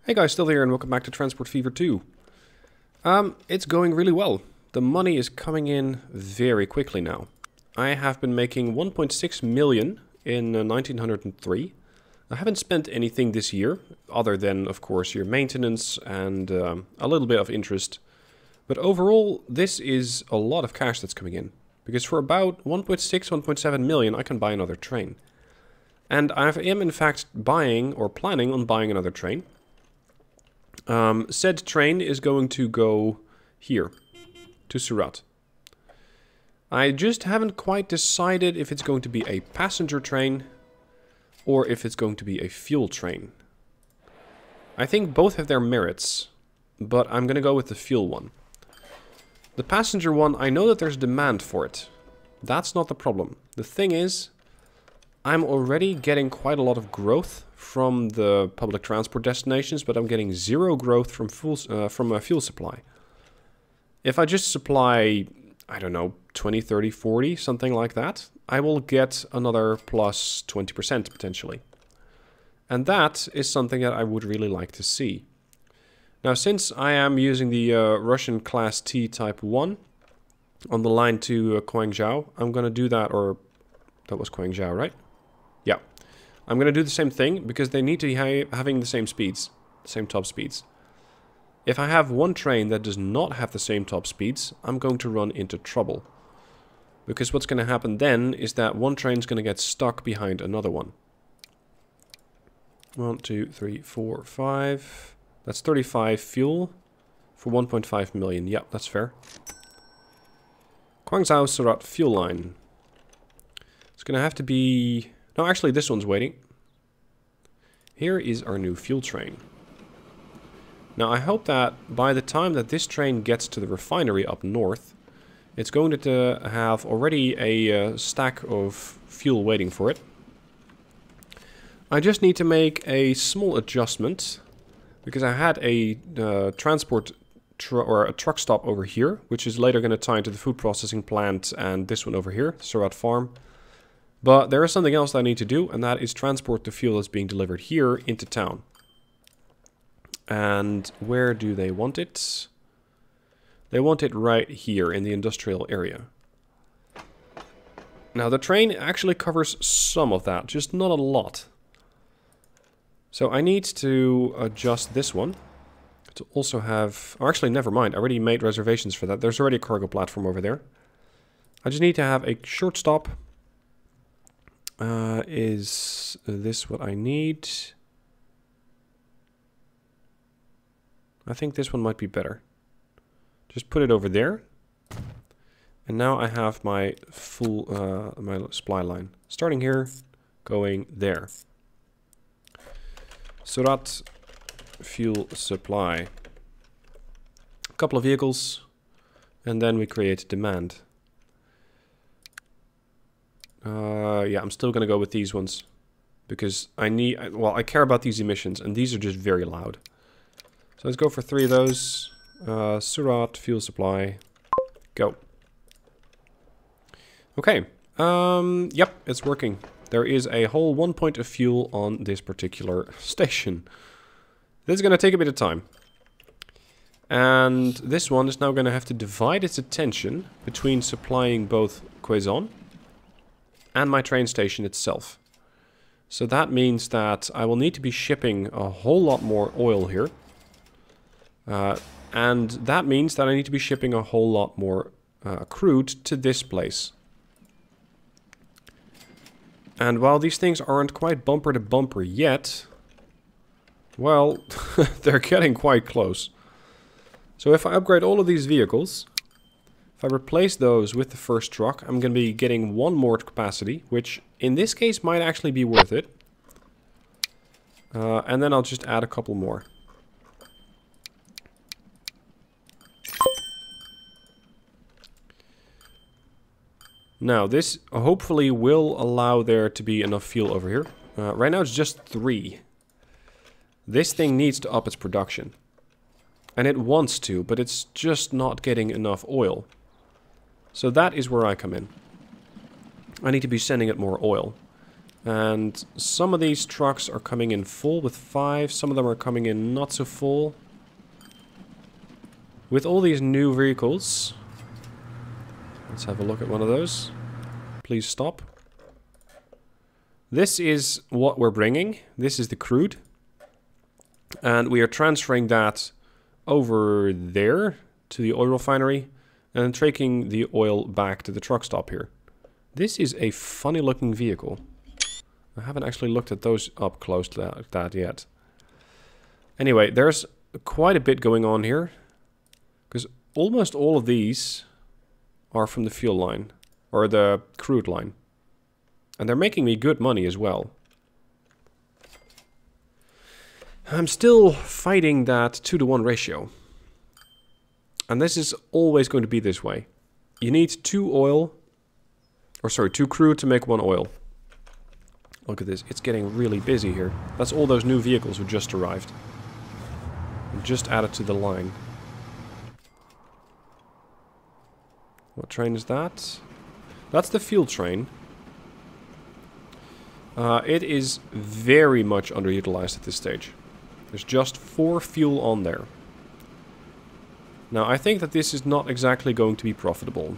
Hey guys, still here and welcome back to Transport Fever 2. It's going really well. The money is coming in very quickly now. I have been making 1.6 million in 1903. I haven't spent anything this year, other than, of course, your maintenance and a little bit of interest. But overall, this is a lot of cash that's coming in. Because for about 1.6, 1.7 million, I can buy another train. And I am in fact buying, or planning on buying another train. Said train is going to go here, to Surat. I just haven't quite decided if it's going to be a passenger train or if it's going to be a fuel train. I think both have their merits, but I'm going to go with the fuel one. The passenger one, I know that there's demand for it. That's not the problem. The thing is, I'm already getting quite a lot of growth from the public transport destinations, but I'm getting zero growth from a fuel supply. If I just supply, I don't know, 20, 30, 40, something like that, I will get another plus 20% potentially. And that is something that I would really like to see. Now, since I am using the Russian Class T Type 1 on the line to Guangzhou, I'm going to do that, or that was Guangzhou, right? Yeah. I'm going to do the same thing because they need to be having the same speeds, the same top speeds. If I have one train that does not have the same top speeds, I'm going to run into trouble. Because what's going to happen then is that one train is going to get stuck behind another one. 1, 2, 3, 4, 5. That's 35 fuel for 1.5 million. Yeah, that's fair. Guangzhou Surat fuel line. It's going to have to be... No, actually, this one's waiting. Here is our new fuel train. Now, I hope that by the time that this train gets to the refinery up north, it's going to have already a stack of fuel waiting for it. I just need to make a small adjustment, because I had a a truck stop over here, which is later going to tie into the food processing plant, and this one over here, Surat Farm. But there is something else that I need to do, and that is transport the fuel that's being delivered here into town. And where do they want it? They want it right here in the industrial area. Now, the train actually covers some of that, just not a lot. So I need to adjust this one to also have... Oh, actually, never mind. I already made reservations for that. There's already a cargo platform over there. I just need to have a short stop. Is this what I need? I think this one might be better. Just put it over there. And now I have my full my supply line. Starting here, going there. Surat fuel supply. A couple of vehicles. And then we create demand. Yeah, I'm still gonna go with these ones because I need, well, I care about these emissions, and these are just very loud. So let's go for 3 of those. Surat fuel supply, go. Okay, yep, it's working. There is a whole 1 point of fuel on this particular station. This is gonna take a bit of time. And this one is now gonna have to divide its attention between supplying both Quezon and my train station itself. So that means that I will need to be shipping a whole lot more oil here. And that means that I need to be shipping a whole lot more crude to this place. And while these things aren't quite bumper to bumper yet, well, they're getting quite close. So if I upgrade all of these vehicles, if I replace those with the first truck, I'm going to be getting 1 more capacity, which in this case might actually be worth it. And then I'll just add a couple more. Now, this hopefully will allow there to be enough fuel over here. Right now it's just 3. This thing needs to up its production. And it wants to, but it's just not getting enough oil. So that is where I come in. I need to be sending it more oil. And some of these trucks are coming in full with 5. Some of them are coming in not so full. With all these new vehicles... Let's have a look at one of those. Please stop. This is what we're bringing. This is the crude. And we are transferring that over there to the oil refinery. And then taking the oil back to the truck stop here. This is a funny looking vehicle. I haven't actually looked at those up close to that yet. Anyway, there's quite a bit going on here. Because almost all of these are from the fuel line. Or the crude line. And they're making me good money as well. I'm still fighting that 2-to-1 ratio. And this is always going to be this way. You need 2 oil... Or sorry, 2 crude to make 1 oil. Look at this. It's getting really busy here. That's all those new vehicles who just arrived. Just added to the line. What train is that? That's the fuel train. It is very much underutilized at this stage. There's just 4 fuel on there. Now, I think that this is not exactly going to be profitable.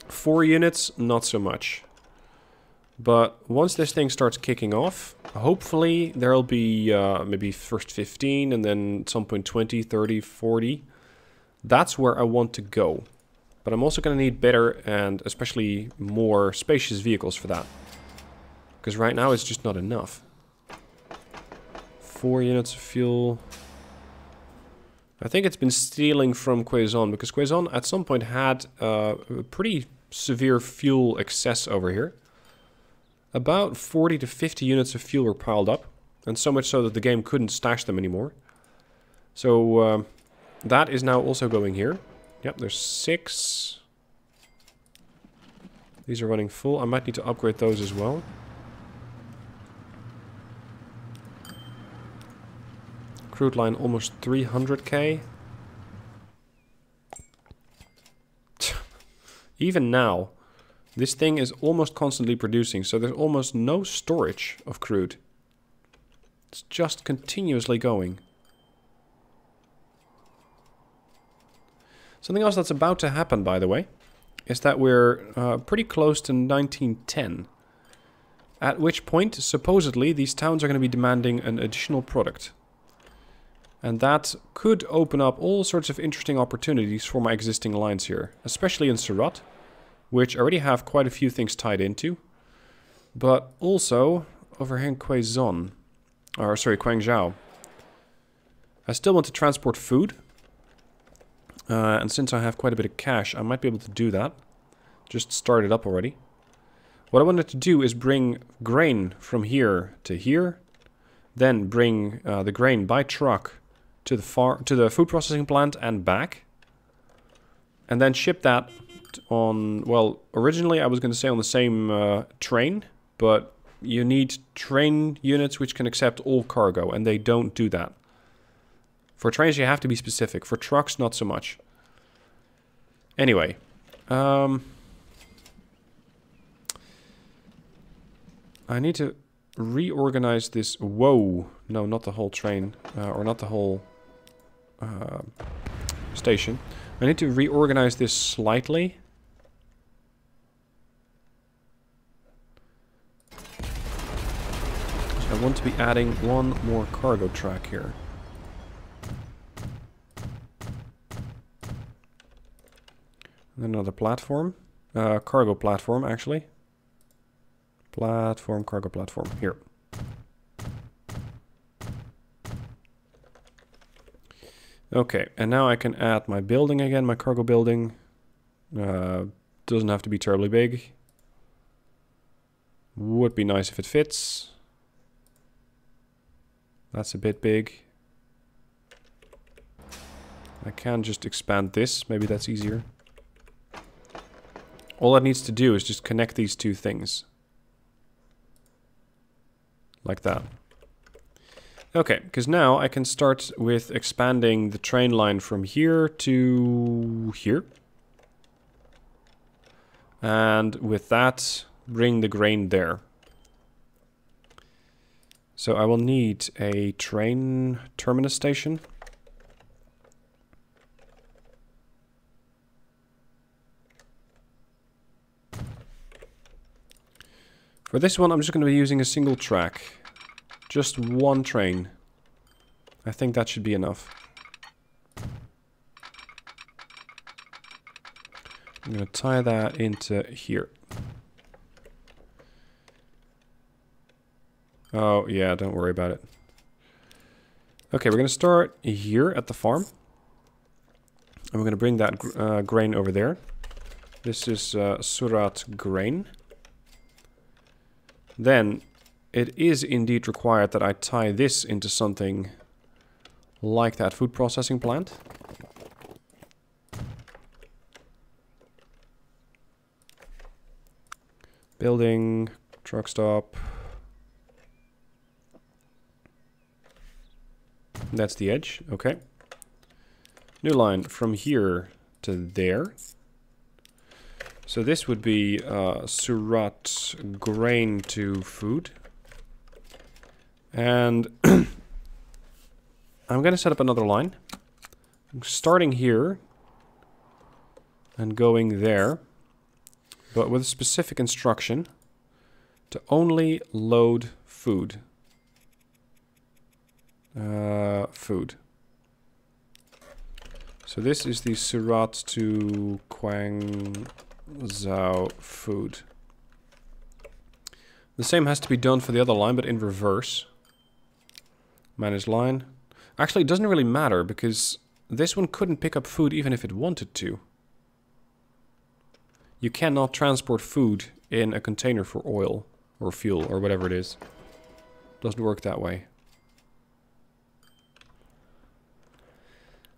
4 units, not so much. But once this thing starts kicking off, hopefully there'll be maybe first 15 and then at some point 20, 30, 40. That's where I want to go. But I'm also going to need better and especially more spacious vehicles for that. Because right now it's just not enough. 4 units of fuel. I think it's been stealing from Quezon, because Quezon at some point had a pretty severe fuel excess over here. About 40 to 50 units of fuel were piled up, and so much so that the game couldn't stash them anymore. So that is now also going here. Yep, there's 6. These are running full. I might need to upgrade those as well. Crude line almost 300k. Even now, this thing is almost constantly producing, so there's almost no storage of crude. It's just continuously going. Something else that's about to happen, by the way, is that we're pretty close to 1910. At which point, supposedly, these towns are going to be demanding an additional product. And that could open up all sorts of interesting opportunities for my existing lines here. Especially in Surat, which I already have quite a few things tied into. But also over here in Quezon. Or sorry, Guangzhou. I still want to transport food. And since I have quite a bit of cash, I might be able to do that. Just start it up already. What I wanted to do is bring grain from here to here. Then bring the grain by truck to the food processing plant and back. And then ship that on, well, originally I was going to say on the same train, but you need train units which can accept all cargo, and they don't do that. For trains you have to be specific, for trucks not so much. Anyway, I need to reorganize this. Whoa, no, not the whole train, or not the whole station. I need to reorganize this slightly. So I want to be adding 1 more cargo track here. And another platform. Cargo platform, actually. Platform, cargo platform. Here. Okay, and now I can add my building again, my cargo building. Doesn't have to be terribly big. Would be nice if it fits. That's a bit big. I can just expand this, maybe that's easier. All that needs to do is just connect these 2 things. Like that. Okay, because now I can start with expanding the train line from here to here. And with that, bring the grain there. So I will need a train terminus station. For this one, I'm just going to be using a single track. Just one train. I think that should be enough. I'm going to tie that into here. Oh, yeah, don't worry about it. Okay, we're going to start here at the farm. And we're going to bring that grain over there. This is Surat grain. Then, it is indeed required that I tie this into something like that food processing plant. Building, truck stop. That's the edge, okay. New line from here to there. So this would be Surat grain to food. And I'm going to set up another line. I'm starting here and going there, but with a specific instruction to only load food. Food. So this is the Surat to Guangzhou food. The same has to be done for the other line, but in reverse. Manage line. Actually, it doesn't really matter, because this one couldn't pick up food even if it wanted to. You cannot transport food in a container for oil, or fuel, or whatever it is. Doesn't work that way.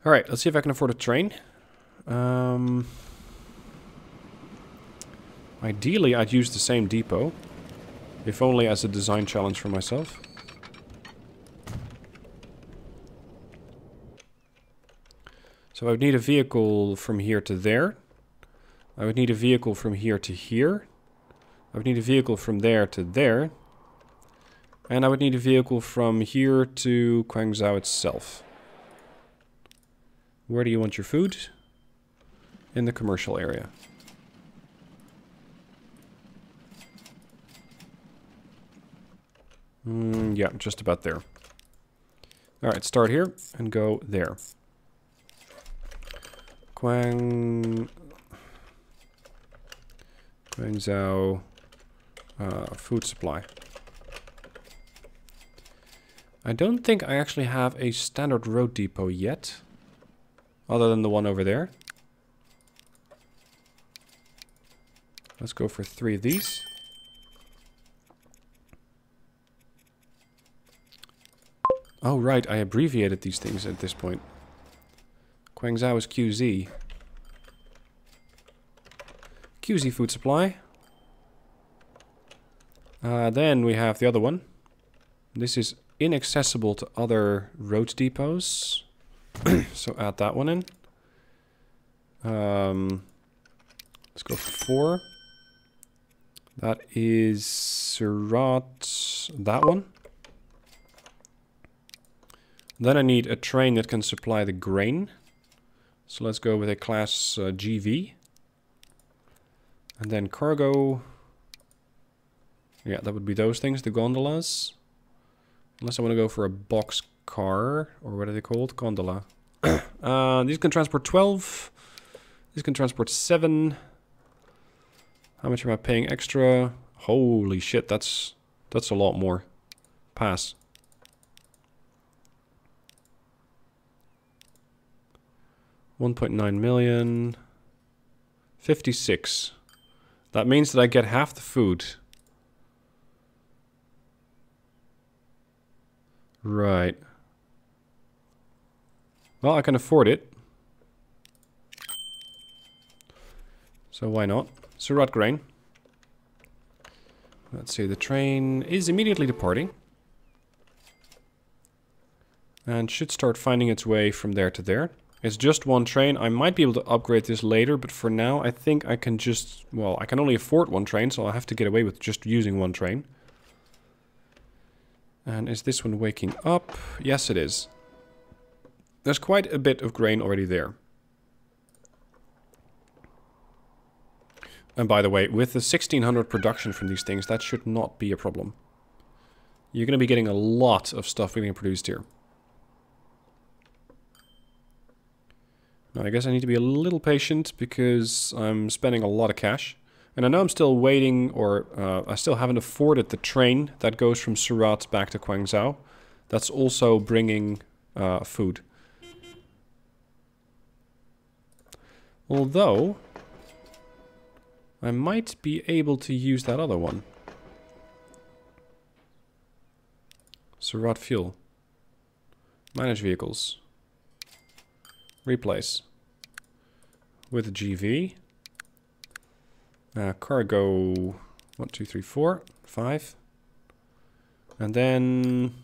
Alright, let's see if I can afford a train. Ideally, I'd use the same depot. If only as a design challenge for myself. So I would need a vehicle from here to there. I would need a vehicle from here to here. I would need a vehicle from there to there. And I would need a vehicle from here to Guangzhou itself. Where do you want your food? In the commercial area. Yeah, just about there. Alright, start here and go there. Guangzhou food supply. I don't think I actually have a standard road depot yet. Other than the one over there. Let's go for 3 of these. Oh, right, I abbreviated these things at this point. Guangzhou is QZ. QZ food supply. Then we have the other one. This is inaccessible to other road depots. So add that one in. Let's go for 4. That is Surat, that one. Then I need a train that can supply the grain. So let's go with a class GV. And then cargo. Yeah, that would be those things, the gondolas. Unless I want to go for a box car, or what are they called? Gondola. These can transport 12. These can transport 7. How much am I paying extra? Holy shit, that's a lot more. Pass. $1.9 million. 56. That means that I get half the food. Right. Well, I can afford it. So why not? Surat grain. Let's see, the train is immediately departing. And should start finding its way from there to there. It's just one train. I might be able to upgrade this later, but for now I think I can just... Well, I can only afford one train, so I'll have to get away with just using one train. And is this one waking up? Yes, it is. There's quite a bit of grain already there. And by the way, with the 1600 production from these things, that should not be a problem. You're going to be getting a lot of stuff being produced here. Now, I guess I need to be a little patient because I'm spending a lot of cash. And I know I'm still waiting, or I still haven't afforded the train that goes from Surat back to Guangzhou. That's also bringing food. Although, I might be able to use that other one. Surat fuel. Manage vehicles. Replace. With a GV. Cargo 1, 2, 3, 4, 5. And then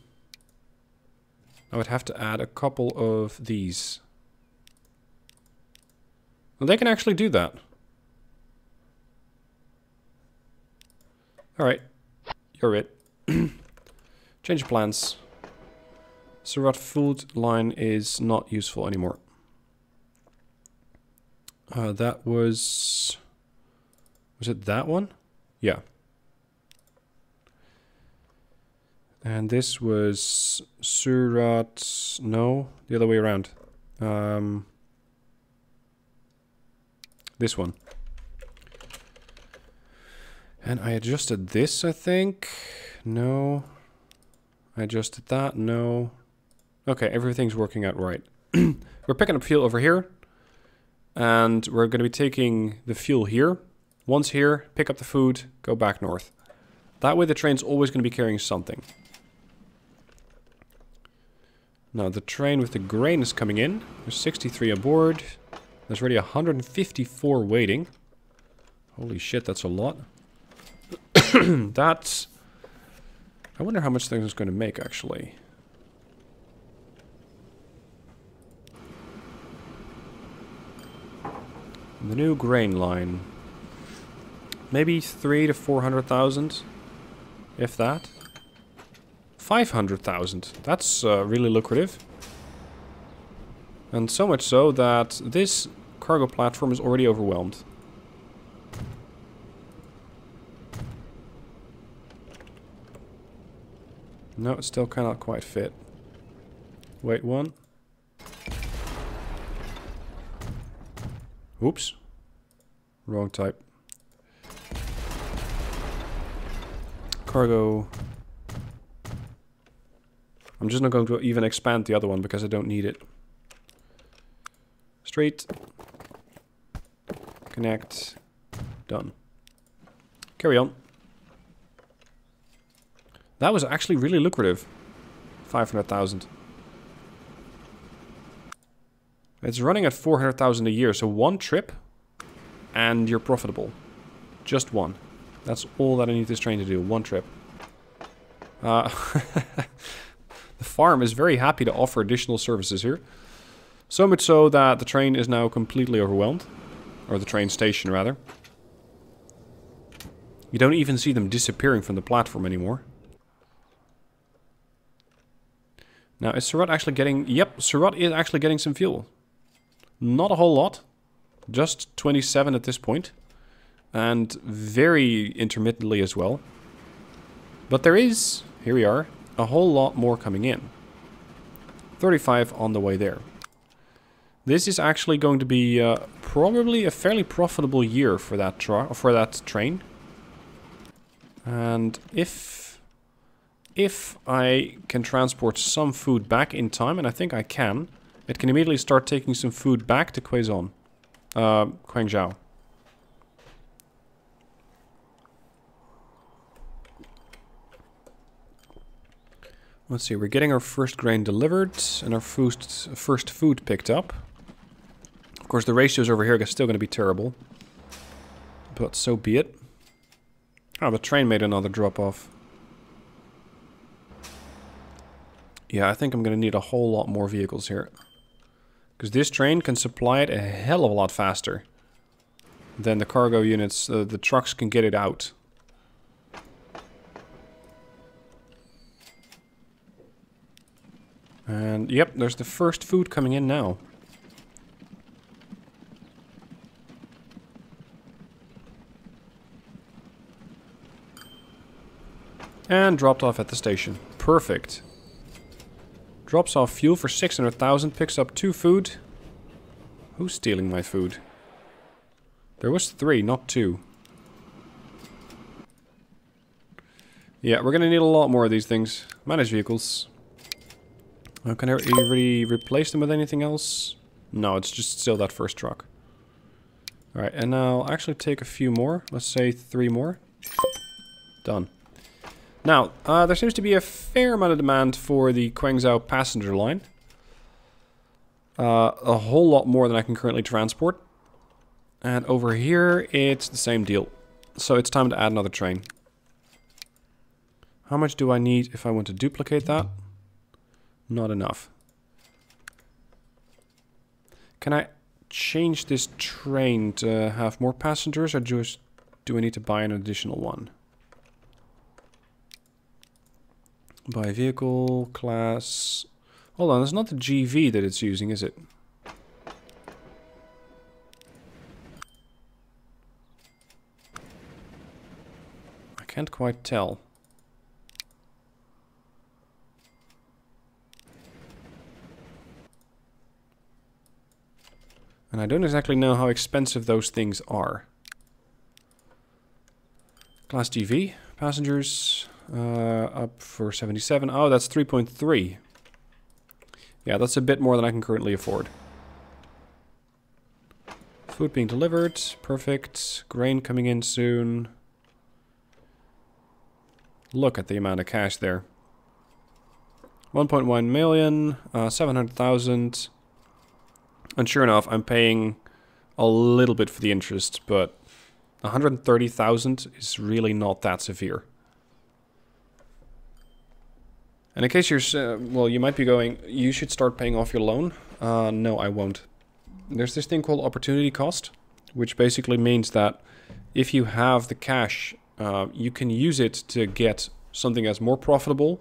I would have to add a couple of these. Well, they can actually do that. Alright. You're it. Change plans. Surat food line is not useful anymore. That was... Was it that one? Yeah. And this was Surat... No, the other way around. This one. And I adjusted this, I think. No. I adjusted that. No. Okay, everything's working out right. We're picking up fuel over here. And we're going to be taking the fuel here. Once here, pick up the food, go back north. That way the train's always going to be carrying something. Now the train with the grain is coming in. There's 63 aboard. There's already 154 waiting. Holy shit, that's a lot. That's... I wonder how much things it's going to make, actually. The new grain line. Maybe 300,000 to 400,000, if that. 500,000. That's really lucrative. And so much so that this cargo platform is already overwhelmed. No, it still cannot quite fit. Wait, one. Oops. Wrong type. Cargo. I'm just not going to even expand the other one because I don't need it. Straight. Connect. Done. Carry on. That was actually really lucrative. 500,000. It's running at 400,000 a year, so one trip and you're profitable. Just one. That's all that I need this train to do, one trip. The farm is very happy to offer additional services here. So much so that the train is now completely overwhelmed. Or the train station, rather. You don't even see them disappearing from the platform anymore. Now, is Surat actually getting... Yep, Surat is actually getting some fuel. Not a whole lot. Just 27 at this point. And very intermittently as well. But there is, here we are, a whole lot more coming in. 35 on the way there. This is actually going to be probably a fairly profitable year for that train. And if I can transport some food back in time, and I think I can, it can immediately start taking some food back to Guangzhou. Let's see, we're getting our first grain delivered and our first food picked up. Of course, the ratios over here are still going to be terrible. But so be it. Oh, the train made another drop-off. Yeah, I think I'm going to need a whole lot more vehicles here. Because this train can supply it a hell of a lot faster than the cargo units, the trucks can get it out. And yep, there's the first food coming in now. And dropped off at the station. Perfect. Drops off fuel for 600,000, picks up 2 food. Who's stealing my food? There was 3, not 2. Yeah, we're gonna need a lot more of these things. Manage vehicles. Can I really replace them with anything else? No, it's just still that first truck. Alright, and I'll actually take a few more. Let's say 3 more. Done. Now, there seems to be a fair amount of demand for the Guangzhou passenger line. A whole lot more than I can currently transport. And over here, it's the same deal. So it's time to add another train. How much do I need if I want to duplicate that? Not enough. Can I change this train to have more passengers, or just do I need to buy an additional one? Buy vehicle, class... Hold on, it's not the GV that it's using, is it? I can't quite tell. And I don't exactly know how expensive those things are. Class GV, passengers, up for 77. Oh, that's 3.3. Yeah, that's a bit more than I can currently afford. Food being delivered, perfect. Grain coming in soon. Look at the amount of cash there. 1.1 million, 700,000. And sure enough, I'm paying a little bit for the interest, but 130,000 is really not that severe. And in case you're, well, you might be going, you should start paying off your loan. No, I won't. There's this thing called opportunity cost, which basically means that if you have the cash, you can use it to get something that's more profitable,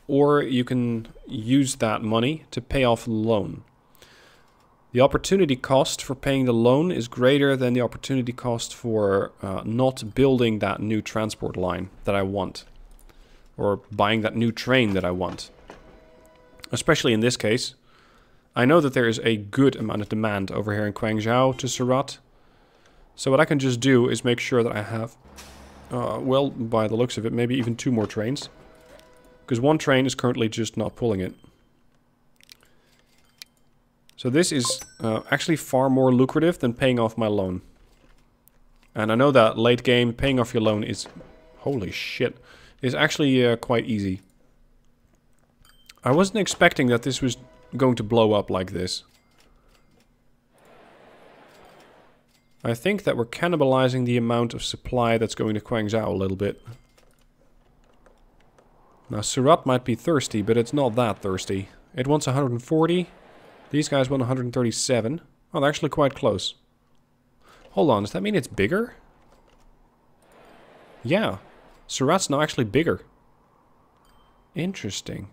or you can use that money to pay off the loan. The opportunity cost for paying the loan is greater than the opportunity cost for not building that new transport line that I want, or buying that new train that I want. Especially in this case, I know that there is a good amount of demand over here in Guangzhou to Surat. So what I can just do is make sure that I have, well, by the looks of it, maybe even 2 more trains. Because 1 train is currently just not pulling it. So this is actually far more lucrative than paying off my loan. And I know that late game, paying off your loan is, holy shit, is actually quite easy. I wasn't expecting that this was going to blow up like this. I think that we're cannibalizing the amount of supply that's going to Guangzhou a little bit. Now Surat might be thirsty, but it's not that thirsty. It wants 140. These guys want 137. Oh, they're actually quite close. Hold on, does that mean it's bigger? Yeah. Surat's now actually bigger. Interesting.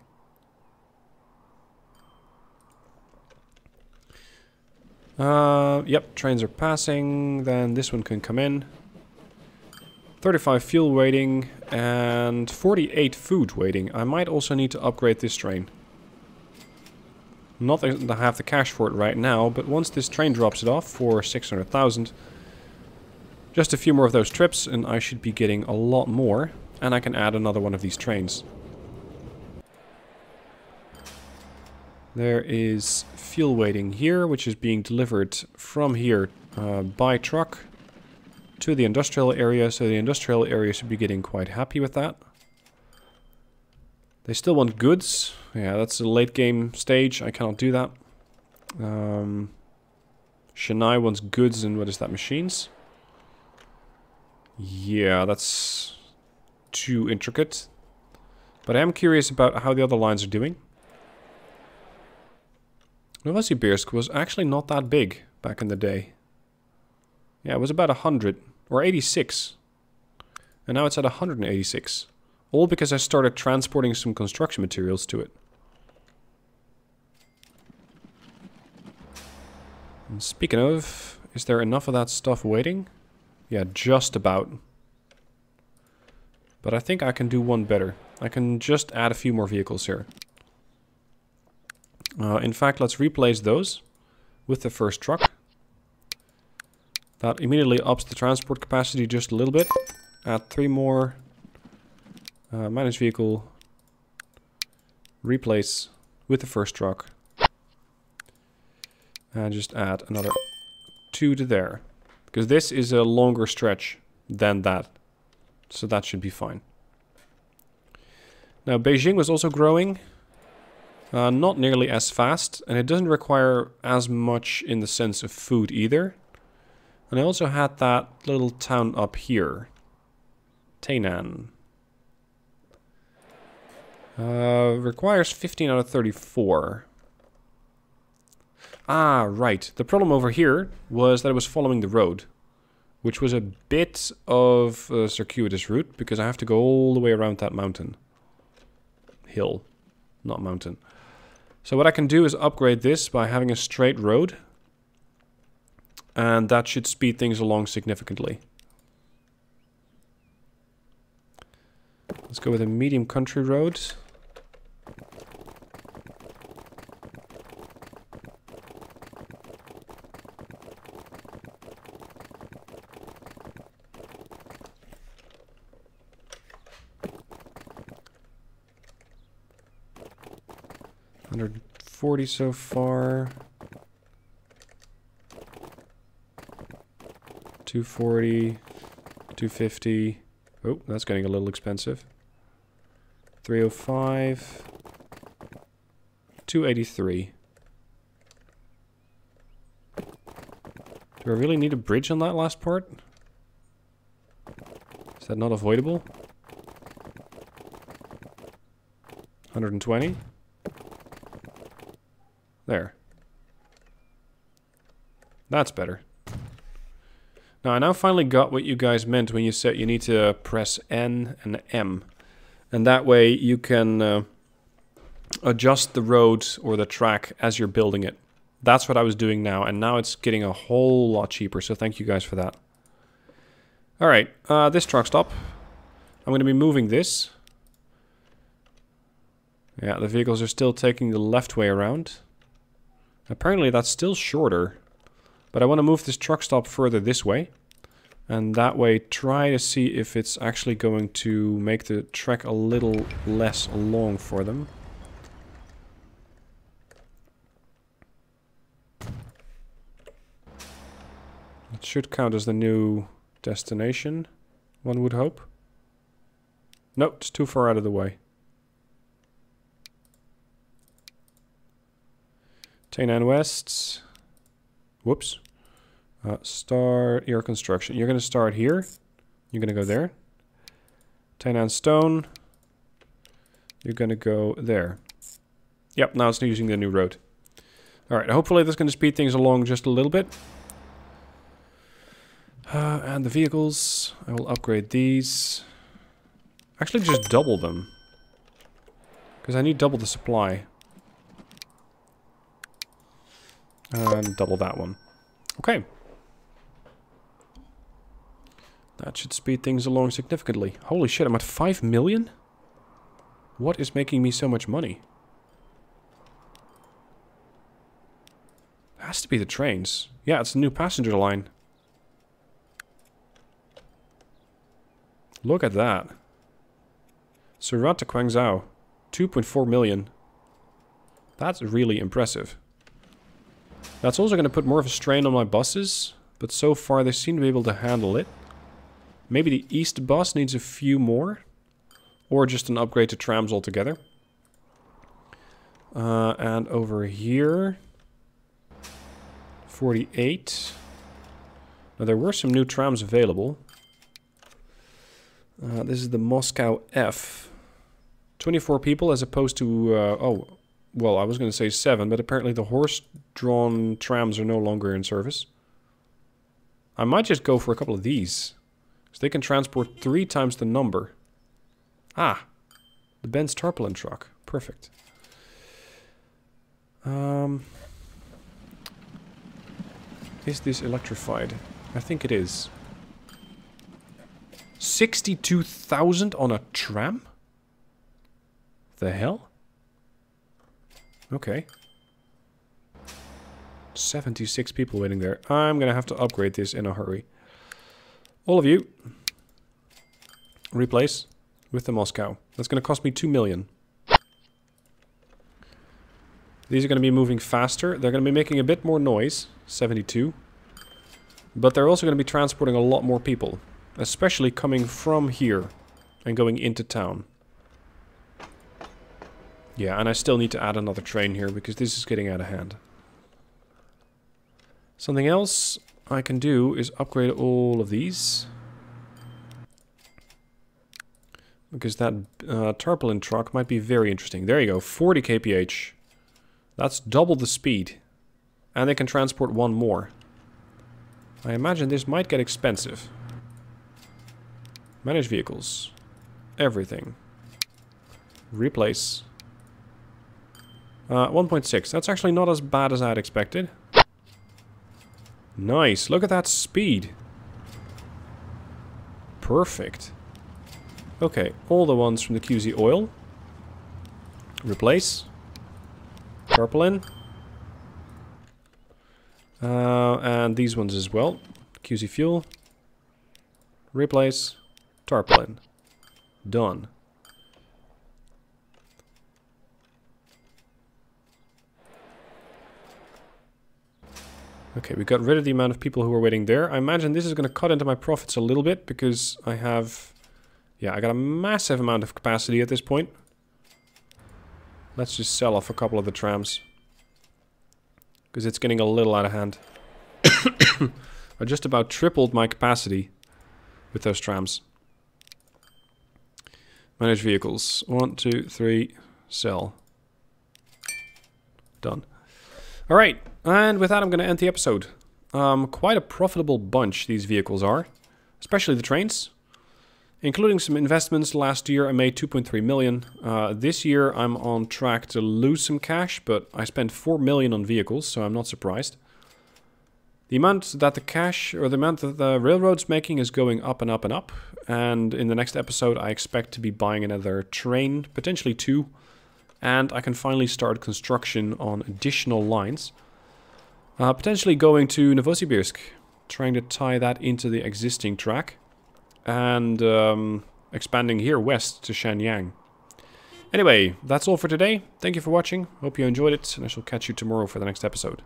Yep, trains are passing. Then this one can come in. 35 fuel waiting and 48 food waiting. I might also need to upgrade this train. Not that I have the cash for it right now, but once this train drops it off for 600,000, just a few more of those trips and I should be getting a lot more, and I can add another one of these trains. There is fuel waiting here, which is being delivered from here by truck to the industrial area, so the industrial area should be getting quite happy with that. They still want goods. Yeah, that's a late game stage. I cannot do that. Chennai wants goods and what is that, machines? Yeah, that's too intricate. But I am curious about how the other lines are doing. Novosibirsk was actually not that big back in the day. Yeah, it was about 100 or 86. And now it's at 186. All because I started transporting some construction materials to it. And speaking of, is there enough of that stuff waiting? Yeah, just about. But I think I can do one better. I can just add a few more vehicles here. In fact, let's replace those with the first truck. That immediately ups the transport capacity just a little bit. Add 3 more. Manage vehicle. Replace with the first truck. And just add another 2 to there. Because this is a longer stretch than that. So that should be fine. Now Beijing was also growing. Not nearly as fast. And it doesn't require as much in the sense of food either. And I also had that little town up here. Tainan. Requires 15 out of 34. Ah, right. The problem over here was that it was following the road. Which was a bit of a circuitous route. Because I have to go all the way around that mountain. Hill. Not mountain. So what I can do is upgrade this by having a straight road. And that should speed things along significantly. Let's go with a medium country road. $140 so far. 240, 250. Oh, that's getting a little expensive. 305, 283. Do I really need a bridge on that last part? Is that not avoidable? 120. There. That's better. Now, I now finally got what you guys meant when you said you need to press N and M. And that way you can adjust the road or the track as you're building it. That's what I was doing now, and now it's getting a whole lot cheaper, so thank you guys for that. Alright, this truck stop. I'm going to be moving this. Yeah, the vehicles are still taking the left way around. Apparently that's still shorter. But I want to move this truck stop further this way. And that way try to see if it's actually going to make the trek a little less long for them. It should count as the new destination, one would hope. Nope, it's too far out of the way. Tainan West. Whoops. Start your construction. You're going to start here. You're going to go there. Tainan Stone. You're going to go there. Yep, now it's using the new road. Alright, hopefully that's going to speed things along just a little bit. And the vehicles. I will upgrade these. Actually, just double them. Because I need double the supply. And double that one. Okay. That should speed things along significantly. Holy shit, I'm at 5 million? What is making me so much money? Has to be the trains. Yeah, it's a new passenger line. Look at that. Surat to Guangzhou. 2.4 million. That's really impressive. That's also going to put more of a strain on my buses. But so far they seem to be able to handle it. Maybe the east bus needs a few more. Or just an upgrade to trams altogether. And over here... 48. Now there were some new trams available. This is the Moscow F. 24 people as opposed to... oh, Well, I was going to say 7, but apparently the horse-drawn trams are no longer in service. I might just go for a couple of these. Because they can transport 3 times the number. Ah, the Benz tarpaulin truck. Perfect. Is this electrified? I think it is. 62,000 on a tram? The hell? Okay. 76 people waiting there. I'm gonna have to upgrade this in a hurry. All of you, replace with the Moscow. That's gonna cost me 2 million. These are gonna be moving faster. They're gonna be making a bit more noise. 72. But they're also gonna be transporting a lot more people. Especially coming from here and going into town. Yeah, and I still need to add another train here because this is getting out of hand. Something else I can do is upgrade all of these. Because that tarpaulin truck might be very interesting. There you go, 40 kph. That's double the speed. And they can transport 1 more. I imagine this might get expensive. Manage vehicles. Everything. Replace. 1.6. That's actually not as bad as I had expected. Nice. Look at that speed. Perfect. Okay. All the ones from the QZ oil. Replace. Tarpaulin. And these ones as well. QZ fuel. Replace. Tarpaulin. Done. Okay, we got rid of the amount of people who were waiting there. I imagine this is going to cut into my profits a little bit because I have... Yeah, I got a massive amount of capacity at this point. Let's just sell off a couple of the trams. Because it's getting a little out of hand. I just about tripled my capacity with those trams. Manage vehicles. 1, 2, 3, sell. Done. Alright, and with that I'm going to end the episode. Quite a profitable bunch these vehicles are. Especially the trains. Including some investments, last year I made 2.3 million. This year I'm on track to lose some cash, but I spent 4 million on vehicles, so I'm not surprised. The amount that the cash, or the amount that the railroad's making is going up and up and up. And in the next episode I expect to be buying another train, potentially 2. And I can finally start construction on additional lines. Potentially going to Novosibirsk, trying to tie that into the existing track. And expanding here west to Shenyang. Anyway, that's all for today. Thank you for watching. Hope you enjoyed it, and I shall catch you tomorrow for the next episode.